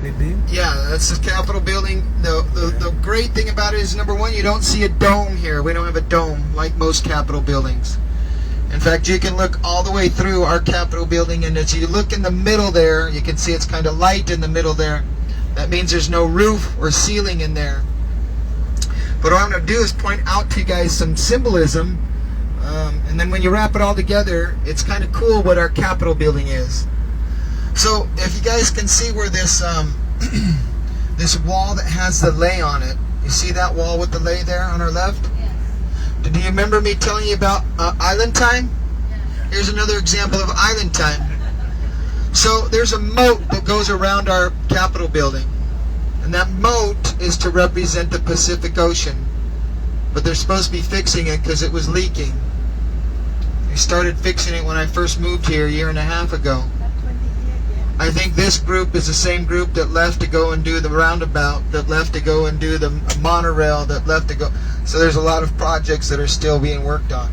building. Yeah, that's the Capitol building. The great thing about it is, number one, you don't see a dome here. We don't have a dome like most Capitol buildings. In fact, you can look all the way through our Capitol building, and as you look in the middle there, you can see it's kind of light in the middle there. That means there's no roof or ceiling in there. But what I'm going to do is point out to you guys some symbolism, and then when you wrap it all together, it's kind of cool what our Capitol building is. So if you guys can see where this this wall that has the lei on it, you see that wall with the lei there on our left? Do you remember me telling you about island time? Here's another example of island time. So there's a moat that goes around our Capitol building, and that moat is to represent the Pacific Ocean, but they're supposed to be fixing it because it was leaking. They started fixing it when I first moved here a year and a half ago. I think this group is the same group that left to go and do the roundabout, that left to go and do the monorail, that left to go. So there's a lot of projects that are still being worked on.